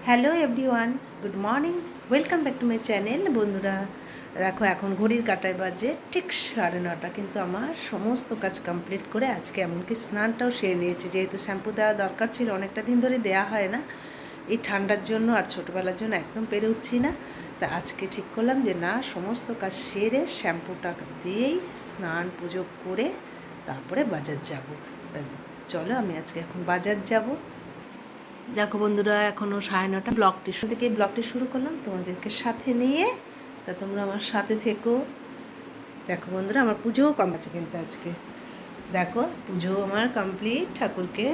Hello everyone, good morning, welcome back to my channel. বন্ধুরা দেখো, এখন ঘড়ির কাঁটায় বাজে ঠিক 9:30, কিন্তু আমার সমস্ত কাজ কমপ্লিট করে আজকে এমনকি স্নানটাও সেরে নিয়েছি, যেহেতু শ্যাম্পু দেওয়া দরকার ছিল, অনেকটা দিন ধরে দেওয়া হয় না এই ঠান্ডার জন্য আর ছোটোবেলার জন্য একদম পেরে উঠছি না। তা আজকে ঠিক করলাম যে না, সমস্ত কাজ সেরে শ্যাম্পুটা দিয়েই স্নান পুজো করে তারপরে বাজার যাব। চলো, আমি আজকে এখন বাজার যাব। দেখো বন্ধুরা, এখনও 9:30, ব্লগটি শুরু করলাম তোমাদেরকে সাথে নিয়ে। তা তোমরা আমার সাথে থেকো। দেখো বন্ধুরা, আমার পুজোও কম আছে কিন্তু আজকে। দেখো, পুজো আমার কমপ্লিট। ঠাকুরকে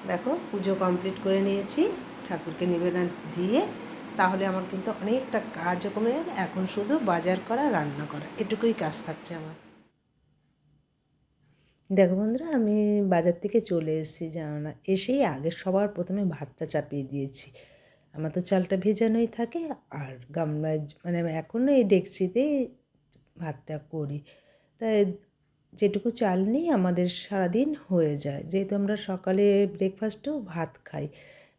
দেখো, পুজো কমপ্লিট করে নিয়েছি, ঠাকুরকে নিবেদন দিয়ে। তাহলে আমার কিন্তু অনেকটা কাজ কমের, এখন শুধু বাজার করা, রান্না করা, এটুকুই কাজ থাকছে আমার। দেখো বন্ধুরা, আমি বাজার থেকে চলে এসেছি, জানো না, এসেই আগে সবার প্রথমে ভাতটা চাপিয়ে দিয়েছি। আমার তো চালটা ভেজানোই থাকে, আর গামলায় মানে এখনও এই ডেকচিতেই ভাতটা করি। তাই যেটুকু চাল নিই আমাদের সারাদিন হয়ে যায়, যেহেতু আমরা সকালে ব্রেকফাস্টেও ভাত খাই,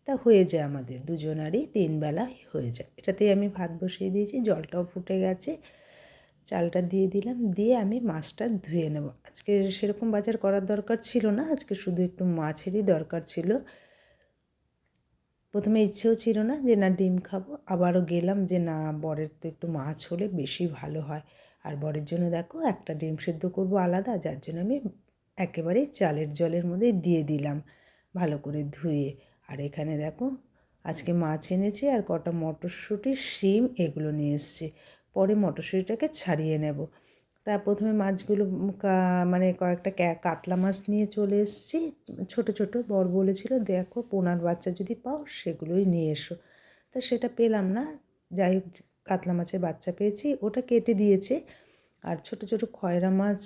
তা হয়ে যায় আমাদের দুজনারই, 3 বেলায় হয়ে যায়। এটাতেই আমি ভাত বসিয়ে দিয়েছি, জলটাও ফুটে গেছে, চালটা দিয়ে দিলাম, দিয়ে আমি মাছটা ধুয়ে নেব। আজকে সেরকম বাজার করার দরকার ছিল না, আজকে শুধু একটু মাছেরই দরকার ছিল। প্রথমে ইচ্ছেও ছিল না যে না ডিম খাবো, আবারও গেলাম যে না, বরের তো একটু মাছ হলে বেশি ভালো হয়। আর বরের জন্য দেখো একটা ডিম সেদ্ধ করবো আলাদা, যার জন্য আমি একেবারেই চালের জলের মধ্যে দিয়ে দিলাম ভালো করে ধুয়ে। আর এখানে দেখো, আজকে মাছ এনেছি আর কটা মটরশুঁটি, শিম এগুলো নিয়ে এসেছি। পরে মটরশুঁটিটাকে ছাড়িয়ে নেব। তা প্রথমে মাছগুলো মানে কয়েকটা কাতলা মাছ নিয়ে চলে এসেছি, ছোট ছোট। বর বলেছিল দেখো, পোনার বাচ্চা যদি পাও সেগুলোই নিয়ে এসো। তা সেটা পেলাম না, যাই হোক কাতলা মাছের বাচ্চা পেয়েছি, ওটা কেটে দিয়েছে। আর ছোট ছোট খয়রা মাছ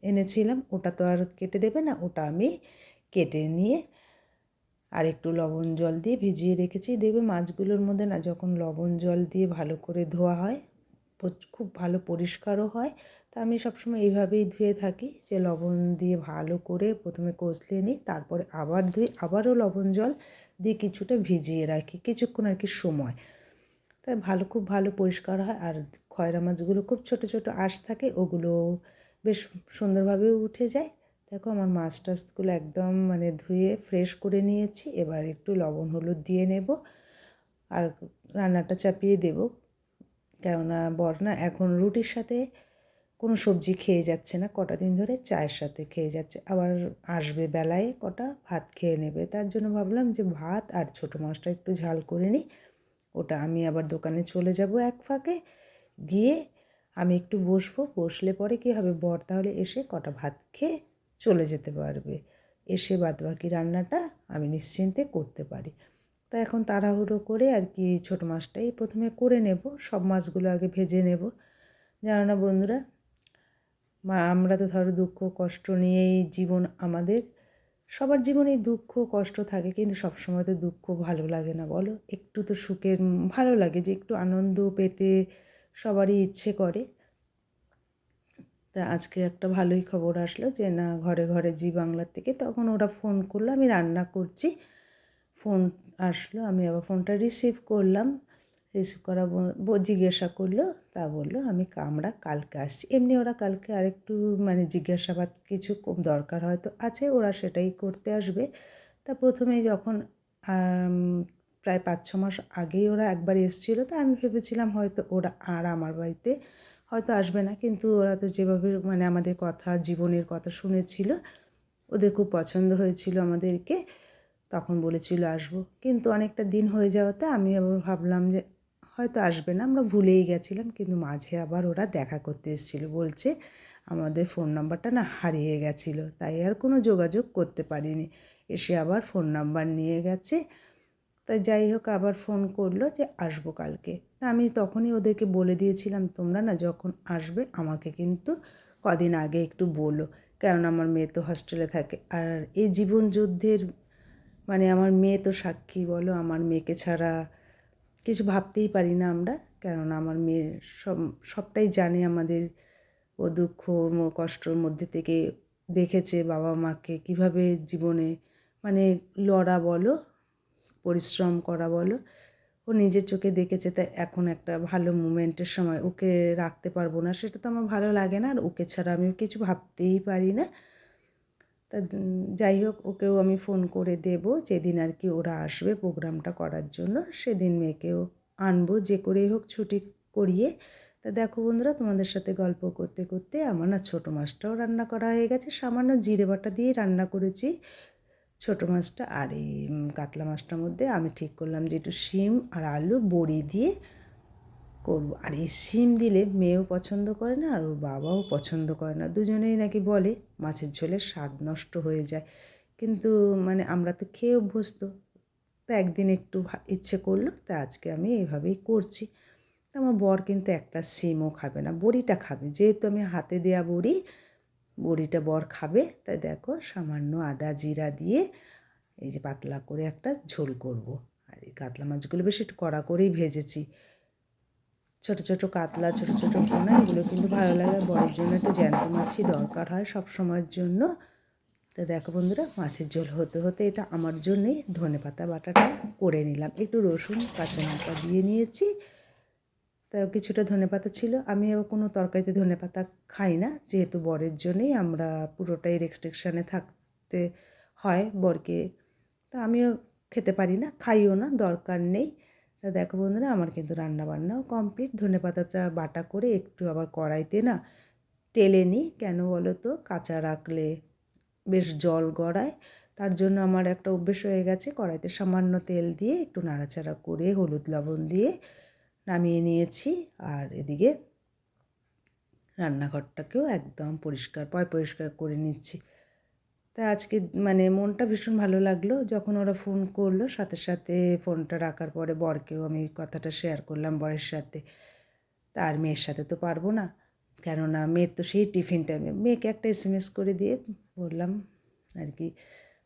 এনেছিলাম, ওটা তো আর কেটে দেবে না, ওটা আমি কেটে নিয়ে আর একটু লবণ জল দিয়ে ভিজিয়ে রেখেছি। দেখবে মাছগুলোর মধ্যে না, যখন লবণ জল দিয়ে ভালো করে ধোয়া হয়, খুব ভালো পরিষ্কারও হয়। তা আমি সবসময় এইভাবেই ধুয়ে থাকি, যে লবণ দিয়ে ভালো করে প্রথমে কষলে নিই, তারপরে আবার ধুই, আবারও লবণ জল দিয়ে কিছুটা ভিজিয়ে রাখি, কিছুক্ষণ আর কি সময়। তাই খুব ভালো পরিষ্কার হয়। আর খয়রা মাছগুলো খুব ছোট ছোট আঁশ থাকে, ওগুলো বেশ সুন্দরভাবে উঠে যায়। দেখো, আমার মাছ টাছগুলো একদম মানে ধুয়ে ফ্রেশ করে নিয়েছি। এবার একটু লবণ হলুদ দিয়ে নেব আর রান্নাটা চাপিয়ে দেব। কেননা বর না এখন রুটির সাথে কোনো সবজি খেয়ে যাচ্ছে না, কটা দিন ধরে চায়ের সাথে খেয়ে যাচ্ছে। আবার আসবে বেলায় কটা ভাত খেয়ে নেবে, তার জন্য ভাবলাম যে ভাত আর ছোটো মাছটা একটু ঝাল করে নিই। ওটা আমি আবার দোকানে চলে যাব এক ফাঁকে, গিয়ে আমি একটু বসবো, বসলে পরে কী হবে, বর তাহলে এসে কটা ভাত খেয়ে চলে যেতে পারবে, এসে বাদবাকি রান্নাটা আমি নিশ্চিন্তে করতে পারি। তা এখন তাড়াহুড়ো করে আর কি ছোটো মাছটাই প্রথমে করে নেব, সব মাছগুলো আগে ভেজে নেব। জানো না বন্ধুরা, আমরা তো ধরো দুঃখ কষ্ট নিয়েই জীবন আমাদের, সবার জীবনেই দুঃখ কষ্ট থাকে, কিন্তু সবসময় তো দুঃখ ভালো লাগে না বলো, একটু তো সুখের ভালো লাগে, যে একটু আনন্দ পেতে সবারই ইচ্ছে করে। তা আজকে একটা ভালোই খবর আসলো যে না, ঘরে ঘরে জি বাংলার থেকে, তখন ওরা ফোন করলো, আমি রান্না করছি, ফোন আসলো, আমি আবার ফোনটা রিসিভ করলাম। রিসিভ করা জিজ্ঞাসা করলো, তা বললো আমরা কালকে আসছি। এমনি ওরা কালকে আরেকটু মানে জিজ্ঞাসাবাদ কিছু দরকার হয়তো আছে, ওরা সেটাই করতে আসবে। তা প্রথমেই যখন প্রায় 5-6 মাস আগেই ওরা একবার এসেছিলো, তা আমি ভেবেছিলাম হয়তো ওরা আর আমার বাড়িতে হয়তো আসবে না, কিন্তু ওরা তো যেভাবে মানে আমাদের কথা, জীবনের কথা শুনেছিল, ওদের খুব পছন্দ হয়েছিল আমাদেরকে, তখন বলেছিল আসবো। কিন্তু অনেকটা দিন হয়ে যাওয়াতে আমি আবার ভাবলাম যে হয়তো আসবে না, আমরা ভুলেই গেছিলাম। কিন্তু মাঝে আবার ওরা দেখা করতে এসেছিলো, বলছে আমাদের ফোন নাম্বারটা না হারিয়ে গেছিলো, তাই আর কোনো যোগাযোগ করতে পারিনি। এসে আবার ফোন নাম্বার নিয়ে গেছে। তাই যাই হোক, আবার ফোন করলো যে আসবো কালকে। তা আমি তখনই ওদেরকে বলে দিয়েছিলাম, তোমরা না যখন আসবে আমাকে কিন্তু কদিন আগে একটু বলো, কারণ আমার মেয়ে তো হস্টেলে থাকে। আর এই জীবন যুদ্ধের মানে আমার মেয়ে তো সাক্ষী, বলো, আমার মেয়েকে ছাড়া কিছু ভাবতেই পারি না আমরা। কেননা আমার মেয়ে সবটাই জানে আমাদের, ও দুঃখ কষ্টর মধ্যে থেকে দেখেছে বাবা মাকে কীভাবে জীবনে মানে লড়া বলো, পরিশ্রম করা বলো, ও নিজের চোখে দেখেছে। তাই এখন একটা ভালো মুমেন্টের সময় ওকে রাখতে পারবো না, সেটা তো আমার ভালো লাগে না, আর ওকে ছাড়া আমি কিছু ভাবতেই পারি না। তা যাই হোক, ওকেও আমি ফোন করে দেব যেদিন আর কি ওরা আসবে প্রোগ্রামটা করার জন্য, সেদিন মেয়েকেও আনবো যে করেই হোক ছুটি করিয়ে। তা দেখো বন্ধুরা, তোমাদের সাথে গল্প করতে করতে আমার না ছোটো মাছটাও রান্না করা হয়ে গেছে। সামান্য জিরে বাটা দিয়ে রান্না করেছি ছোটো মাছটা। আর এই কাতলা মাছটার মধ্যে আমি ঠিক করলাম যে একটু শিম আর আলু বড়ি দিয়ে করব। আর এই শিম দিলে মেয়েও পছন্দ করে না, আর ওর বাবাও পছন্দ করে না, দুজনেই নাকি বলে মাছের ঝোলের স্বাদ নষ্ট হয়ে যায়। কিন্তু মানে আমরা তো খেয়ে অভ্যস্ত, তা একদিন একটু ইচ্ছে করলো, তা আজকে আমি এইভাবেই করছি। তা আমার বর কিন্তু একটা শিমও খাবে না, বড়িটা খাবে, যেহেতু আমি হাতে দেয়া বড়ি, বড়িটা বর খাবে। তাই দেখো সামান্য আদা জিরা দিয়ে এই যে পাতলা করে একটা ঝোল করব। আর এই কাতলা মাছগুলো বেশ একটু কড়া করেই ভেজেছি। ছোটো ছোটো কাতলা, ছোটো ছোটো পোনা, এগুলো কিন্তু ভালো লাগে। বড়ের জন্য একটু জ্যান্ত মাছই দরকার হয় সব সময়ের জন্য। তো দেখো বন্ধুরা, মাছের ঝোল হতে হতে এটা আমার জন্যেই ধনেপাতা বাটাটা করে নিলাম। একটু রসুন কাঁচা লঙ্কা দিয়ে নিয়েছি। তা কিছুটা ধনেপাতা ছিল, আমি আবার কোনো তরকারিতে ধনেপাতা খাই না, যেহেতু বরের জন্যেই আমরা পুরোটাই রেস্ট্রিকশানে থাকতে হয় বরকে। তা আমিও খেতে পারি না, খাইও না, দরকার নেই। তা দেখো বন্ধুরা, আমার কিন্তু রান্নাবান্নাও কমপ্লিট। ধনেপাতাটা বাটা করে একটু আবার কড়াইতে না টেলে নিই, কেন বলো তো, কাঁচা রাখলে বেশ জল গড়ায়। তার জন্য আমার একটা অভ্যেস হয়ে গেছে, কড়াইতে সামান্য তেল দিয়ে একটু নাড়াচাড়া করে হলুদ লবণ দিয়ে নামিয়ে নিয়েছি। আর এদিকে রান্নাঘরটাকেও একদম পরিষ্কার করে নিচ্ছি। তা আজকে মানে মনটা ভীষণ ভালো লাগলো যখন ওরা ফোন করলো, সাথে সাথে ফোনটা রাখার পরে বরকেও আমি কথাটা শেয়ার করলাম বরের সাথে। তার মেয়ের সাথে তো পারবো না, কেননা মেয়ের তো সেই টিফিন টাইমে। মেয়েকে একটা এসএমএস করে দিয়ে বললাম আর কি,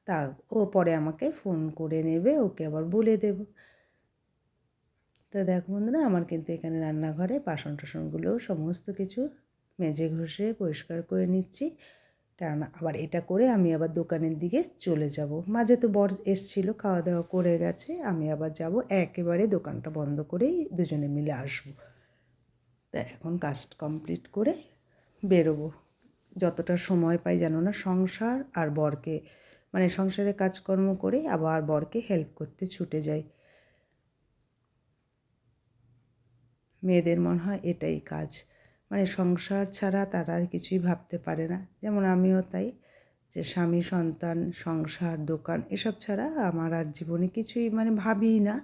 তা ও পরে আমাকে ফোন করে নেবে, ওকে আবার বলে দেব। তো দেখো বন্ধুরা, আমার কিন্তু এখানে রান্নাঘরে বাসন টাসনগুলো সমস্ত কিছু মেজে ঘষে পরিষ্কার করে নিচ্ছি, কেননা আবার এটা করে আমি আবার দোকানের দিকে চলে যাব। মাঝে তো বর এসেছিলো, খাওয়া দাওয়া করে গেছে, আমি আবার যাব, একেবারে দোকানটা বন্ধ করেই দুজনে মিলে আসবো। তা এখন কাজ কমপ্লিট করে বেরোবো, যতটা সময় পাই যেন না সংসার আর বরকে মানে সংসারে কাজকর্ম করে আবার বরকে হেল্প করতে ছুটে যাই। মেয়েদের মনে হয় এটাই কাজ, মানে সংসার ছাড়া তারা আর কিছুই ভাবতে পারে না। যেমন আমিও তাই, যে স্বামী সন্তান সংসার দোকান এসব ছাড়া আমার আর জীবনে কিছুই মানে ভাবিই না,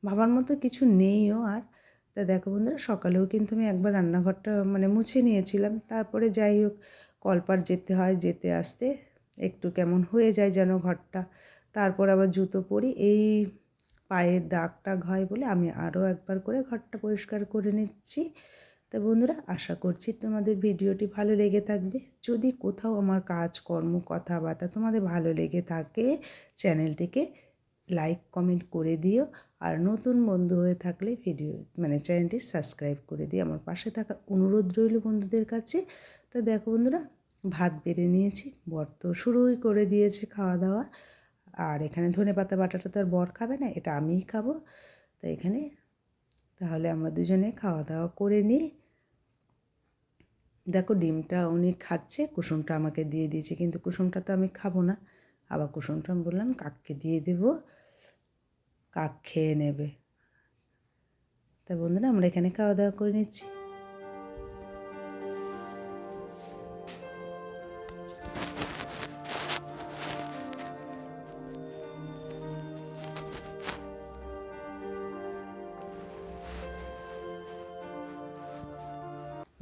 ভাবার মতো কিছু নেইও আর। তা দেখো বন্ধুরা, সকালেও কিন্তু আমি একবার রান্নাঘরটা মানে মুছে নিয়েছিলাম, তারপরে যাই হোক কলপার যেতে হয়, যেতে আসতে একটু কেমন হয়ে যায় যেন ঘরটা। তারপর আবার জুতো পরি, এই পায়ের দাগ টাগ হয় বলে আমি আরও একবার করে ঘরটা পরিষ্কার করে নিচ্ছি। তো বন্ধুরা, আশা করছি তোমাদের ভিডিওটি ভালো লেগে থাকবে। যদি কোথাও আমার কাজকর্ম কথাবার্তা তোমাদের ভালো লেগে থাকে, চ্যানেলটিকে লাইক কমেন্ট করে দিও। আর নতুন বন্ধু হয়ে থাকলে মানে চ্যানেলটি সাবস্ক্রাইব করে দিয়ে আমার পাশে থাকার অনুরোধ রইল বন্ধুদের কাছে। তো দেখো বন্ধুরা, ভাত বেড়ে নিয়েছি, বর তো শুরুই করে দিয়েছে খাওয়া দাওয়া। আর এখানে ধনেপাতা বাটাটা তো আর বর খাবে না, এটা আমিই খাবো। তো এখানে তাহলে আমরা দুজনে খাওয়া দাওয়া করে নিই। দেখো ডিমটা উনি খাচ্ছে, কুসুমটা আমাকে দিয়ে দিয়েছে, কিন্তু কুসুমটা তো আমি খাবো না। আবার কুসুমটা আমি বললাম কাককে দিয়ে দেবো, কাক খেয়ে নেবে। তা বন্ধুরা, আমরা এখানে খাওয়া দাওয়া করে নিচ্ছি।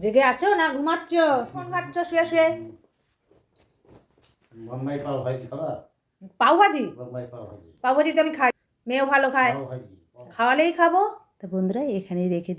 জেগে আছো না ঘুমাচ্ছ? ফোন খাচ্ছ শুয়ে শুয়ে? বোম্বাই পাও ভাজি খাবা? পাও ভাজি? বোম্বাই পাও ভাজি, পাও ভাজি তো আমি খাই, মেয়েও ভালো খায়, পাও ভাজি। খাওয়ালেই খাবো। তা বন্ধুরা, এখানেই রেখে